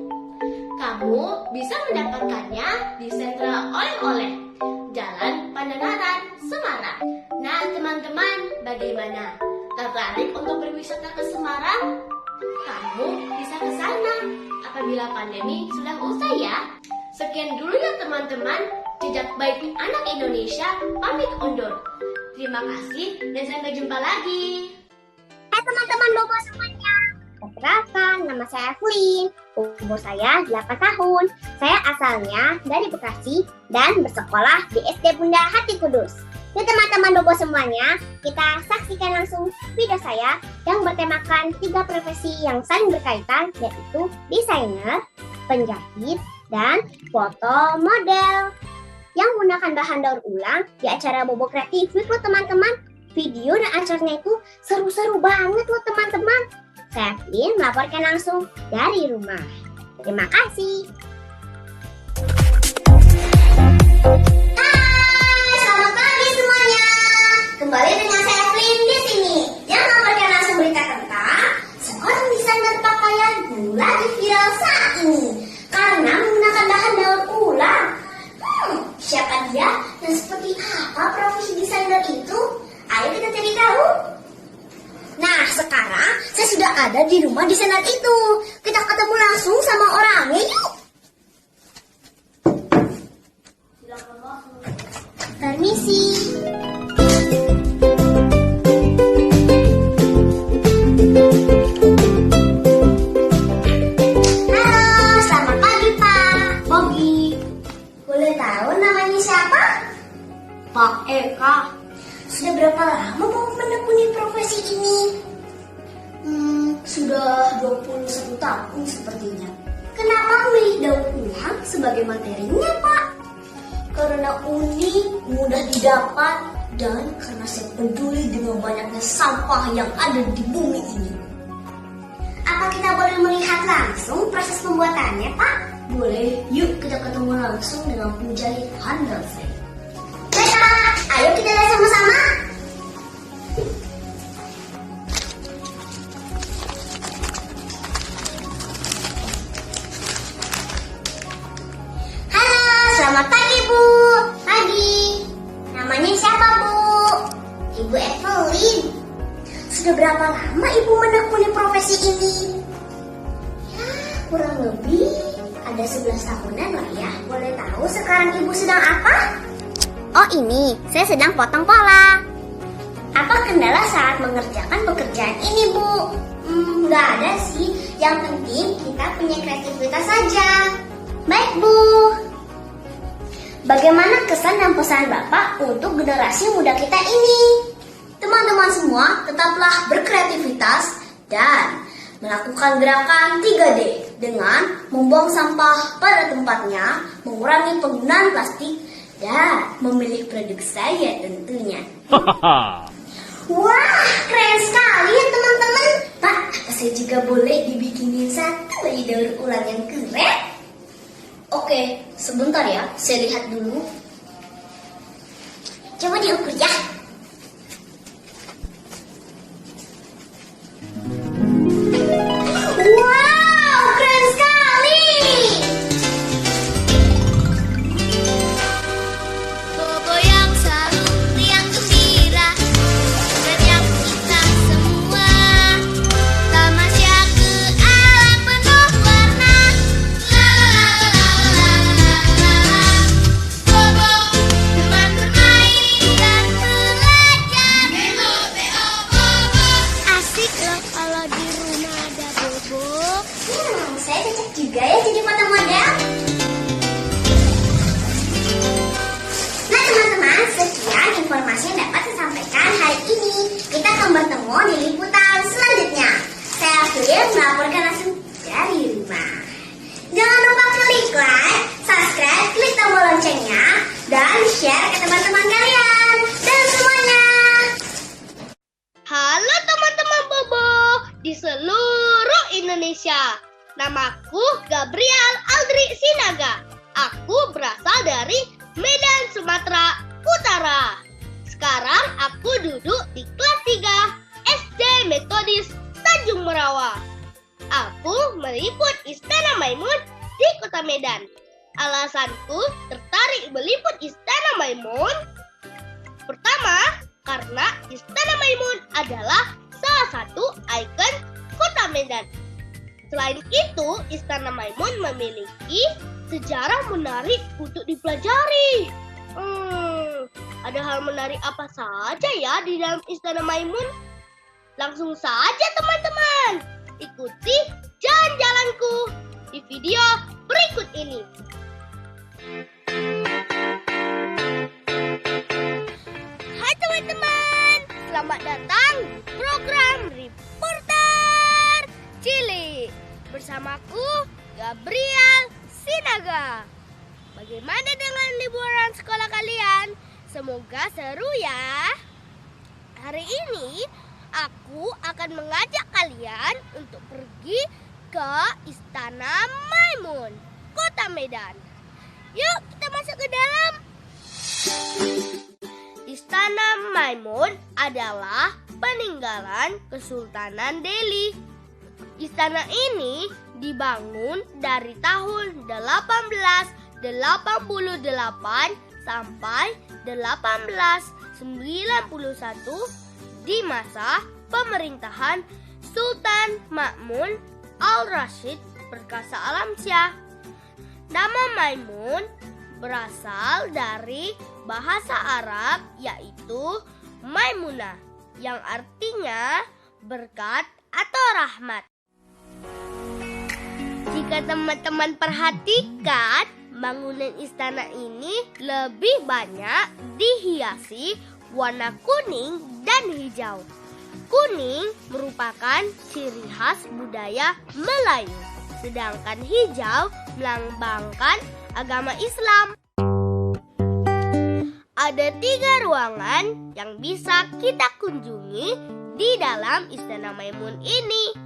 Kamu bisa mendapatkannya di sentra oleh-oleh Jalan Pandanaran, Semarang. Nah teman-teman, bagaimana? Tertarik untuk berwisata ke Semarang? Kamu bisa ke sana apabila pandemi sudah usai ya. Sekian dulu ya teman-teman, jejak baik anak Indonesia pamit undur. Terima kasih dan sampai jumpa lagi. Hai teman-teman Bobo semuanya. Perkenalkan, nama saya Evelyn. Umur saya 8 tahun. Saya asalnya dari Bekasi dan bersekolah di SD Bunda Hati Kudus. Yuk teman-teman Bobo semuanya, kita saksikan langsung video saya yang bertemakan 3 profesi yang saling berkaitan, yaitu desainer, penjahit, dan foto model yang menggunakan bahan daur ulang di acara Bobo Kreatif Week loh teman-teman. Video dan acaranya itu seru-seru banget loh teman-teman. Saya Evelyn melaporkan langsung dari rumah. Terima kasih. Hai, selamat pagi semuanya. Kembali dengan saya Evelyn di sini yang melaporkan langsung berita tentang seorang desainer pakaian yang lagi viral saat ini karena menggunakan bahan daur ulang. Siapa dia dan seperti apa profesi desainer itu? Ayo kita cari tahu. Nah, sekarang saya sudah ada di rumah desainer itu. Kita ketemu langsung sama orangnya yuk. Permisi. Halo, selamat pagi Pak. Pagi. Boleh tahu namanya siapa? Pak Eka. Sudah berapa lama Bapak menekuni profesi ini? Sudah 21 tahun sepertinya. Kenapa memilih daur ulang sebagai materinya, Pak? Karena unik, mudah didapat, dan karena saya peduli dengan banyaknya sampah yang ada di bumi ini. Apa kita boleh melihat langsung proses pembuatannya, Pak? Boleh, yuk kita ketemu langsung dengan penjahit handal saya. Baiklah, ayo kita lihat sama-sama. Halo, selamat pagi Bu. Pagi. Namanya siapa Bu? Ibu Evelyn. Sudah berapa lama Ibu menekuni profesi ini? Ya, kurang lebih ada 11 tahunan lah ya. Boleh tahu sekarang Ibu sedang apa? Oh ini, saya sedang potong pola. Apa kendala saat mengerjakan pekerjaan ini, Bu? Nggak ada sih. Yang penting kita punya kreativitas saja. Baik, Bu. Bagaimana kesan dan pesan Bapak untuk generasi muda kita ini? Teman-teman semua tetaplah berkreativitas dan melakukan gerakan 3D dengan membuang sampah pada tempatnya, mengurangi penggunaan plastik, dan memilih produk saya tentunya. Wah, keren sekali ya teman-teman. Pak, apa saya juga boleh dibikinin satu daur ulang yang keren? Oke, sebentar ya, saya lihat dulu. Coba diukur ya. Wow, keren sekali. Bobo yang selalu riang gembira, mengajak kita semua tamasya ke alam penuh warna. Bobo teman bermain dan belajar. Bobo asik loh kalau di rumah ada Bobo. Saya cocok juga ya jadi foto model. Nah teman-teman, sekian informasi yang dapat saya sampaikan hari ini. Kita akan bertemu di liputan selanjutnya. Saya Evelyn melaporkan langsung dari rumah. Jangan lupa klik like, subscribe, klik tombol loncengnya, dan share ke teman-teman kalian. Dan semuanya. Halo teman-teman Bobo di seluruh Indonesia. Namaku Gabriel Aldri Sinaga. Aku berasal dari Medan, Sumatera Utara. Sekarang aku duduk di kelas 3 SD Metodis Tanjung Merawa. Aku meliput Istana Maimun di Kota Medan. Alasanku tertarik meliput Istana Maimun pertama, karena Istana Maimun adalah salah satu ikon Kota Medan. Selain itu, Istana Maimun memiliki sejarah menarik untuk dipelajari. Ada hal menarik apa saja ya di dalam Istana Maimun? Langsung saja teman-teman, ikuti jalan-jalanku di video berikut ini. Hai teman-teman, selamat datang di program Reporter Cilik. Bersamaku Gabriel Sinaga. Bagaimana dengan liburan sekolah kalian? Semoga seru ya. Hari ini aku akan mengajak kalian untuk pergi ke Istana Maimun, Kota Medan. Yuk kita masuk ke dalam. Istana Maimun adalah peninggalan Kesultanan Delhi. Istana ini dibangun dari tahun 1888 sampai 1891 di masa pemerintahan Sultan Ma'mun Al-Rashid Perkasa Alamsyah. Nama Maimun berasal dari bahasa Arab yaitu Maimunah yang artinya berkat atau rahmat. Jika teman-teman perhatikan, bangunan istana ini lebih banyak dihiasi warna kuning dan hijau. Kuning merupakan ciri khas budaya Melayu, sedangkan hijau melambangkan agama Islam. Ada 3 ruangan yang bisa kita kunjungi di dalam Istana Maimun ini.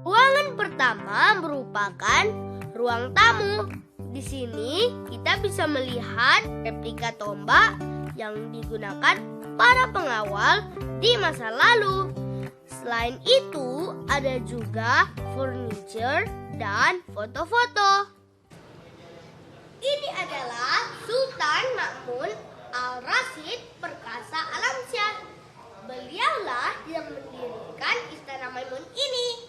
Ruangan pertama merupakan ruang tamu. Di sini kita bisa melihat replika tombak yang digunakan para pengawal di masa lalu. Selain itu, ada juga furniture dan foto-foto. Ini adalah Sultan Ma'mun Al-Rashid Perkasa Alamsyah. Beliaulah yang mendirikan Istana Maimun ini.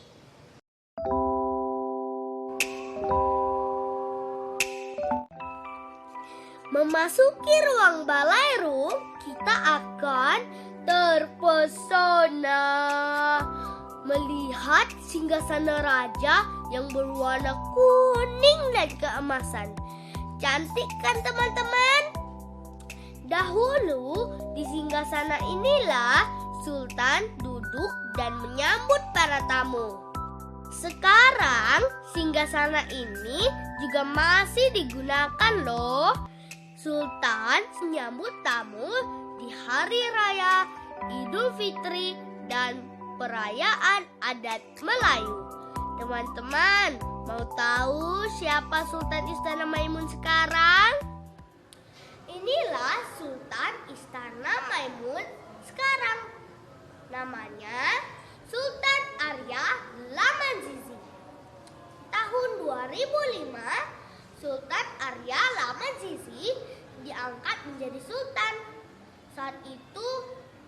Memasuki ruang ballroom, kita akan terpesona melihat singgasana raja yang berwarna kuning dan keemasan. Cantik kan teman-teman? Dahulu di singgasana inilah Sultan duduk dan menyambut para tamu. Sekarang singgasana ini juga masih digunakan loh. Sultan menyambut tamu di hari raya Idul Fitri dan perayaan adat Melayu. Teman-teman, mau tahu siapa Sultan Istana Maimun sekarang? Inilah Sultan Istana Maimun sekarang. Namanya Sultan Arya Lamanzizi. Tahun 2005, Sultan Arya Lamanzizi diangkat menjadi sultan. Saat itu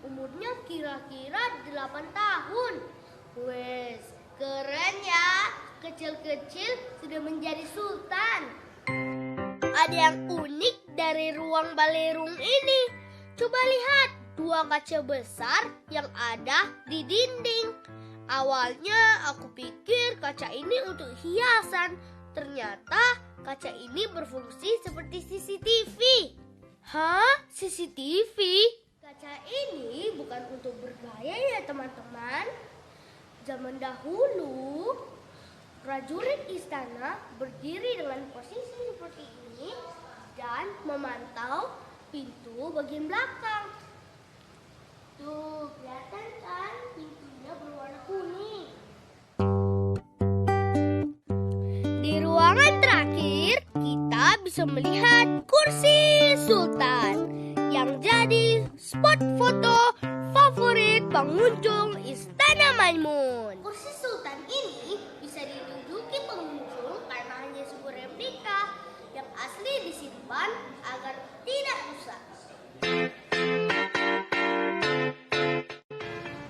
umurnya kira-kira 8 tahun. Wes, keren ya. Kecil-kecil sudah menjadi sultan. Ada yang unik dari ruang ballroom ini. Coba lihat 2 kaca besar yang ada di dinding. Awalnya aku pikir kaca ini untuk hiasan. Ternyata kaca ini berfungsi seperti CCTV. Hah? CCTV? Kaca ini bukan untuk bergaya ya teman-teman. Zaman dahulu, prajurit istana berdiri dengan posisi seperti ini dan memantau pintu bagian belakang. Tuh, kelihatan kan pintunya berwarna kuning. Di ruangan terakhir, kita bisa melihat kursi sultan yang jadi spot foto favorit pengunjung Istana Maimun. Kursi sultan ini bisa diduduki pengunjung karena hanya sebuah replika yang asli disimpan agar tidak rusak.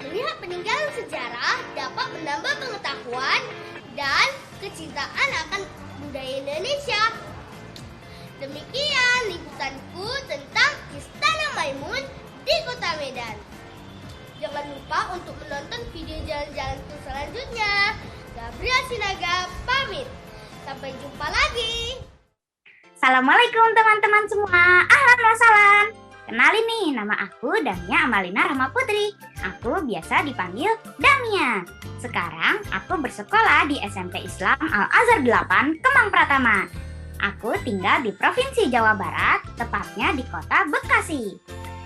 Melihat peninggalan sejarah dapat menambah pengetahuan dan kecintaan akan budaya Indonesia. Demikian liputanku tentang Istana Maimun di Kota Medan. Jangan lupa untuk menonton video jalan-jalan selanjutnya. Gabriel Sinaga pamit. Sampai jumpa lagi. Assalamualaikum teman-teman semua. Ahlan wa sahlan. Kenalin nih, nama aku Damia Amalina Rahma Putri. Aku biasa dipanggil Damia. Sekarang aku bersekolah di SMP Islam Al-Azhar 8 Kemang Pratama. Aku tinggal di Provinsi Jawa Barat, tepatnya di Kota Bekasi.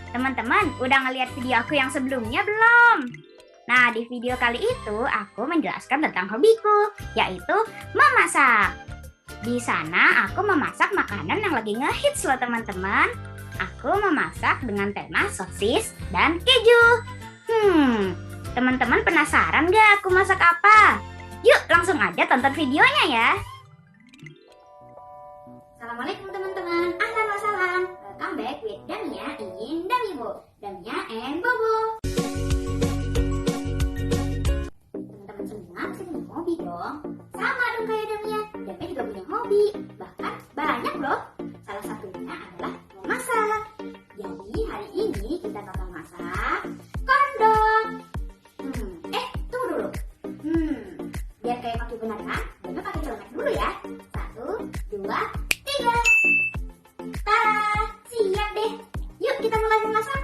Teman-teman, udah ngeliat video aku yang sebelumnya belum? Nah, di video kali itu aku menjelaskan tentang hobiku, yaitu memasak. Di sana aku memasak makanan yang lagi ngehits loh teman-teman. Aku memasak dengan tema sosis dan keju. Teman-teman penasaran gak aku masak apa? Yuk langsung aja tonton videonya ya. Assalamualaikum teman-teman, ahlan wa salam. Welcome back with Damia in Damibo. Damia and Bobo. Teman-teman semua bisa punya hobi dong. Sama dong kayak Damia. Damia juga punya hobi. Bahkan banyak loh. Salah satunya adalah memasak. Jadi hari ini kita bakal masak kondong. Tunggu dulu. Biar kayak pakai benar kan? Damia pakai celemek dulu ya. 1, 2, 3. Tara, siap deh. Yuk kita mulai memasak.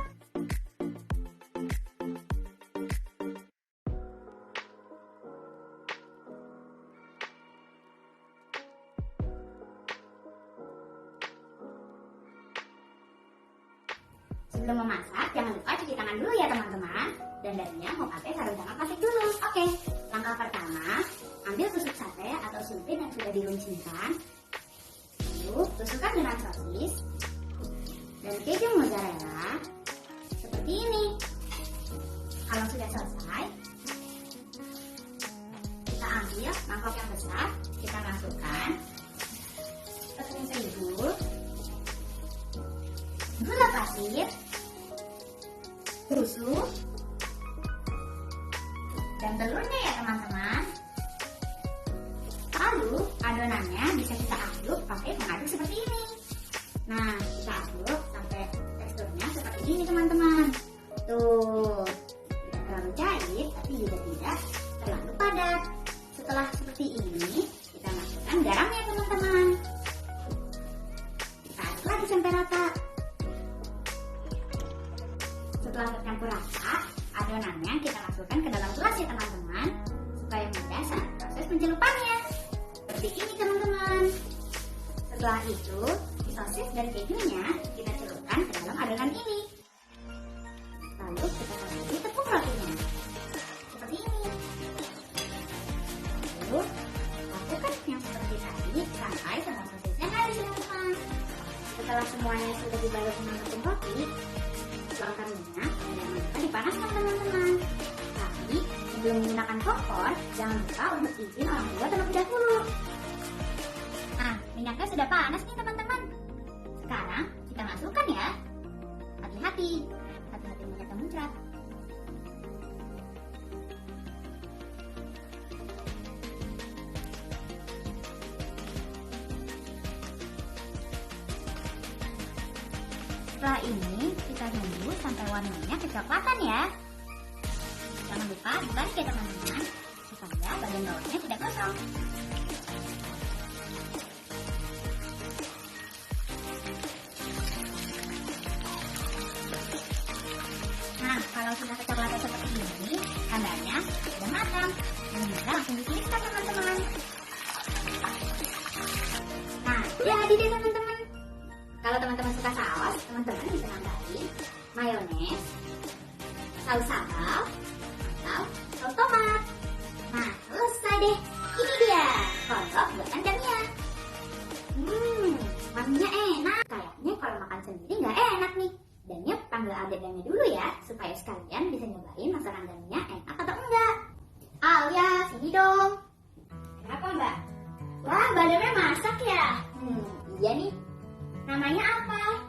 Sebelum memasak, jangan lupa cuci tangan dulu ya teman-teman. Dan Damia mau pakai sarung tangan plastik dulu. Oke, langkah pertama, ambil tusuk sate atau sumpit yang sudah diruncingkan. Lalu tusukkan dengan sosis dan keju mozzarella seperti ini. Kalau sudah selesai, kita ambil mangkok yang besar, kita masukkan tepung terigu, gula pasir, susu, dan telurnya ya teman-teman. Lalu adonannya bisa kita aduk pakai pengaduk seperti ini. Nah, kita aduk sampai teksturnya seperti ini teman-teman. Tuh, tidak terlalu cair tapi juga tidak terlalu padat. Setelah seperti ini, kita masukkan garamnya teman-teman. Kita aduk lagi sampai rata. Setelah tercampur rata, adonannya kita masukkan ke dalam gelas ya teman-teman, supaya mudah saat proses pencelupannya. Seperti ini teman-teman. Setelah itu, sosis dan kejunya kita celupkan ke dalam adonan ini. Lalu kita kasih tepung rotinya. Seperti ini. Lalu, lakukan yang seperti tadi sampai semua sosisnya habis teman-teman. Setelah semuanya sudah dibalut dengan tepung roti, tuangkan minyak dan kita dipanaskan teman-teman. Tapi sebelum menggunakan kompor, jangan lupa untuk izin orang tua terlebih dahulu. Nah, minyaknya sudah panas nih teman-teman. Sekarang kita masukkan ya. Hati-hati minyaknya muncrat. Setelah ini kita tunggu sampai warnanya kecoklatan ya. Jangan lupa dibalik ya teman-teman, supaya bagian bawahnya tidak gosong. Nah, kalau sudah kecoklatan seperti ini, tandanya sudah matang dan bisa langsung ditiriskan teman-teman. Nah, jadi deh teman-teman. Kalau teman-teman suka saus, teman-teman bisa nambahin mayones, saus sambal, atau saus tomat. Nah, selesai deh. Ini dia kondok buatan Damia. Wanginya enak. Kayaknya kalau makan sendiri nggak enak nih. Damia panggil adik Damia dulu ya, supaya sekalian bisa nyobain masakan Damia enak atau enggak. Alia, sini dong. Kenapa mbak? Wah, mbak Damia masak ya? Iya nih. Namanya apa?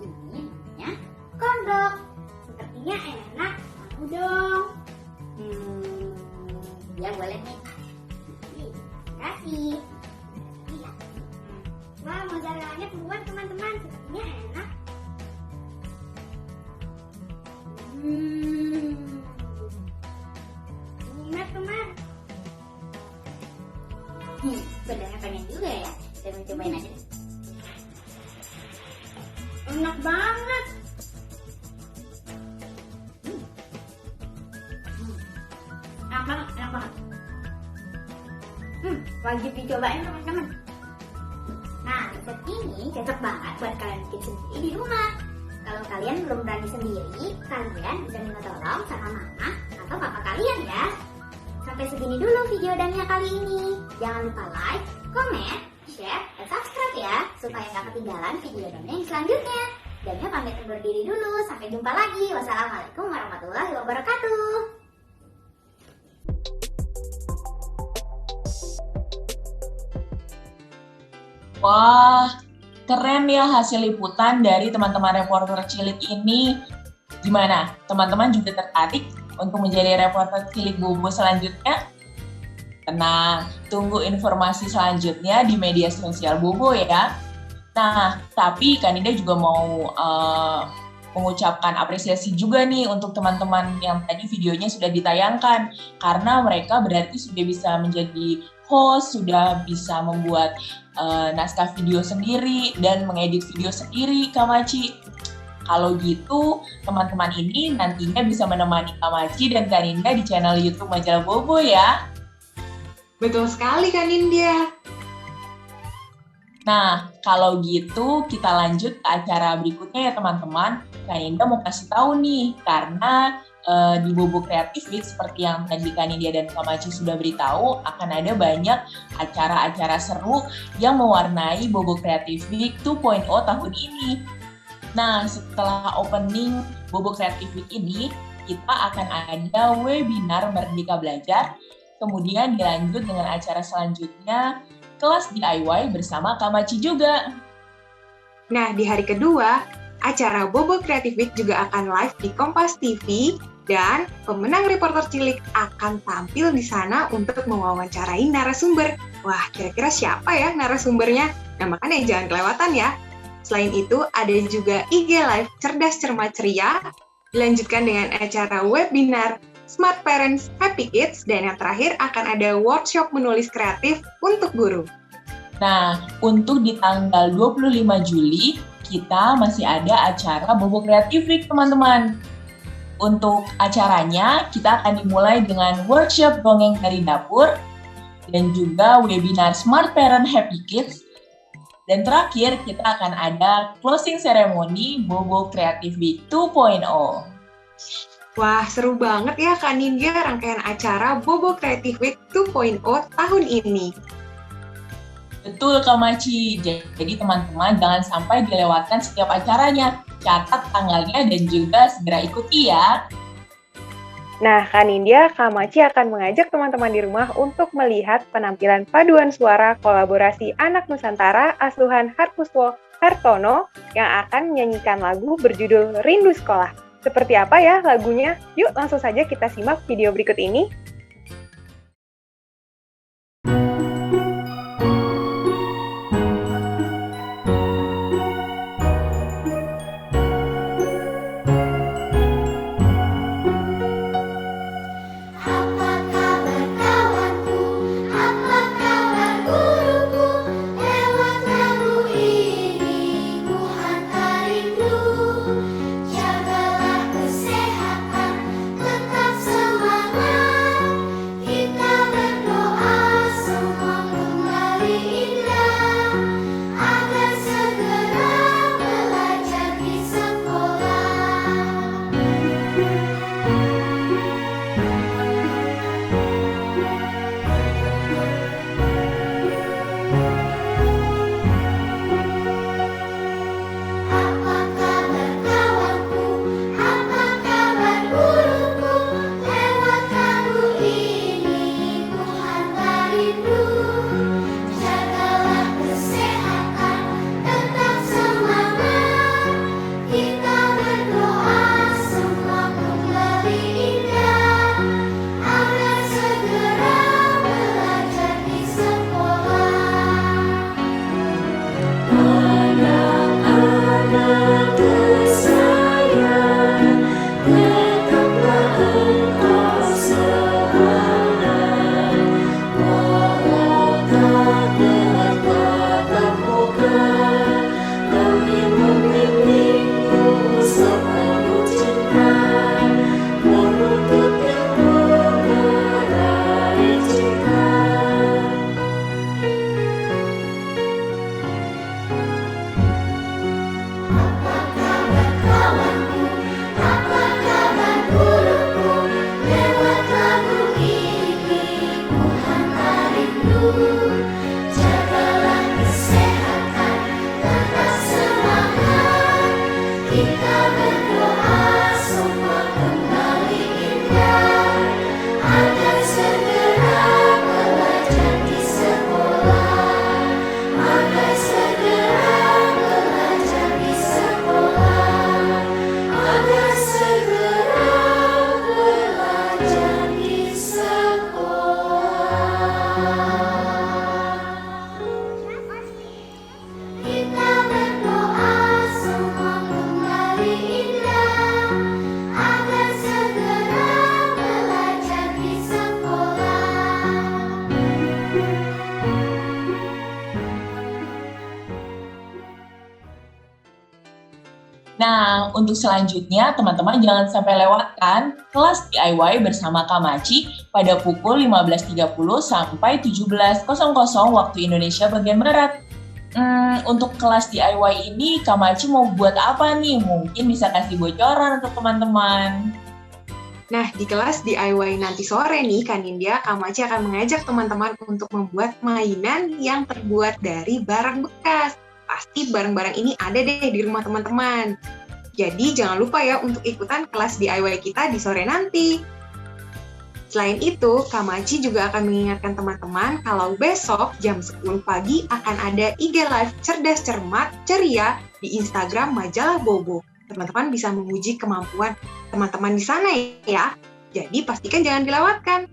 Ini namanya kondok. Sepertinya enak. Mau dong. Ya boleh nih. Terima kasih. Wah, mozzarellanya keluar teman-teman. Sepertinya enak. Enak teman. Benernya pengen juga ya. Saya mencobain aja. Enak banget. Enak banget. Wajib dicobain teman-teman. Nah, resep ini cocok banget buat kalian bikin sendiri di rumah. Kalau kalian belum berani sendiri, kalian bisa minta tolong sama mama atau papa kalian ya. Sampai segini dulu video Damia kali ini. Jangan lupa like, comment, share, dan subscribe ya, supaya nggak ketinggalan video Damia yang selanjutnya. Damia pamit undur diri dulu, sampai jumpa lagi. Wassalamualaikum warahmatullahi wabarakatuh. Wah, keren ya hasil liputan dari teman-teman reporter cilik ini. Gimana? Teman-teman juga tertarik untuk menjadi reporter cilik Bobo selanjutnya? Tenang, tunggu informasi selanjutnya di media sosial Bobo ya. Nah, tapi Kaninda juga mau mengucapkan apresiasi juga nih untuk teman-teman yang tadi videonya sudah ditayangkan. Karena mereka berarti sudah bisa menjadi host, sudah bisa membuat naskah video sendiri dan mengedit video sendiri, Kak Maci. Kalau gitu, teman-teman ini nantinya bisa menemani Kak Maci dan Kaninda di channel YouTube Majalah Bobo ya. Betul sekali Kak Nindya. Nah, kalau gitu kita lanjut ke acara berikutnya ya teman-teman. Kaninda mau kasih tahu nih, karena di Bobo Creative Week seperti yang tadi Kanindia dan Kak Maci sudah beritahu, akan ada banyak acara-acara seru yang mewarnai Bobo Creative Week 2.0 tahun ini. Nah, setelah opening Bobo Creative Week ini, kita akan ada webinar Merdeka Belajar, kemudian dilanjut dengan acara selanjutnya, kelas DIY bersama Kak Maci juga. Nah, di hari kedua, acara Bobo Creative Week juga akan live di Kompas TV dan pemenang reporter cilik akan tampil di sana untuk mewawancarai narasumber. Wah, kira-kira siapa ya narasumbernya? Nah, makanya jangan kelewatan ya. Selain itu, ada juga IG Live Cerdas Cermat Ceria, dilanjutkan dengan acara webinar Smart Parents Happy Kids, dan yang terakhir akan ada workshop menulis kreatif untuk guru. Nah, untuk di tanggal 25 Juli, kita masih ada acara Bobo Creative Week, teman-teman. Untuk acaranya, kita akan dimulai dengan workshop dongeng dari dapur, dan juga webinar Smart Parent Happy Kids. Dan terakhir, kita akan ada closing ceremony Bobo Creative Week 2.0. Wah, seru banget ya Kak Nindya rangkaian acara Bobo Creative Week 2.0 tahun ini. Betul Kak Maci, jadi teman-teman jangan sampai dilewatkan setiap acaranya. Catat tanggalnya dan juga segera ikuti ya. Nah, Kak Nindya, Kak Maci akan mengajak teman-teman di rumah untuk melihat penampilan paduan suara kolaborasi anak Nusantara asuhan Harkuswo Hartono yang akan menyanyikan lagu berjudul Rindu Sekolah. Seperti apa ya lagunya? Yuk langsung saja kita simak video berikut ini. Jagalah kesehatan, tetap semangat. Nah, untuk selanjutnya, teman-teman jangan sampai lewatkan kelas DIY bersama Kak Maci pada pukul 15.30 sampai 17.00 waktu Indonesia bagian Barat. Untuk kelas DIY ini, Kak Maci mau buat apa nih? Mungkin bisa kasih bocoran untuk teman-teman. Nah, di kelas DIY nanti sore nih, Kak Nindya, Kak Maci akan mengajak teman-teman untuk membuat mainan yang terbuat dari barang bekas. Pasti barang-barang ini ada deh di rumah teman-teman. Jadi jangan lupa ya untuk ikutan kelas DIY kita di sore nanti. Selain itu, Kak Maci juga akan mengingatkan teman-teman kalau besok jam 10 pagi akan ada IG Live Cerdas Cermat Ceria di Instagram Majalah Bobo. Teman-teman bisa menguji kemampuan teman-teman di sana ya. Jadi pastikan jangan dilewatkan.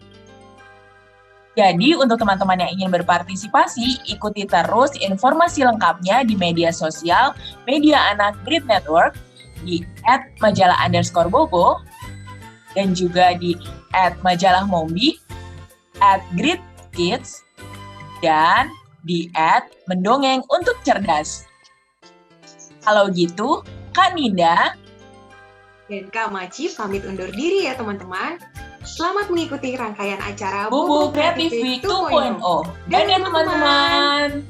Jadi untuk teman-teman yang ingin berpartisipasi, ikuti terus informasi lengkapnya di media sosial Media Anak Grid Network di @majalah_bobo dan juga di @majalahmombi, @gridkids, dan di @mendongeng untuk cerdas. Kalau gitu, Kak Ninda dan Kak Maci pamit undur diri ya teman-teman. Selamat mengikuti rangkaian acara Bobo Creative Week 2.0. Dan ya teman-teman.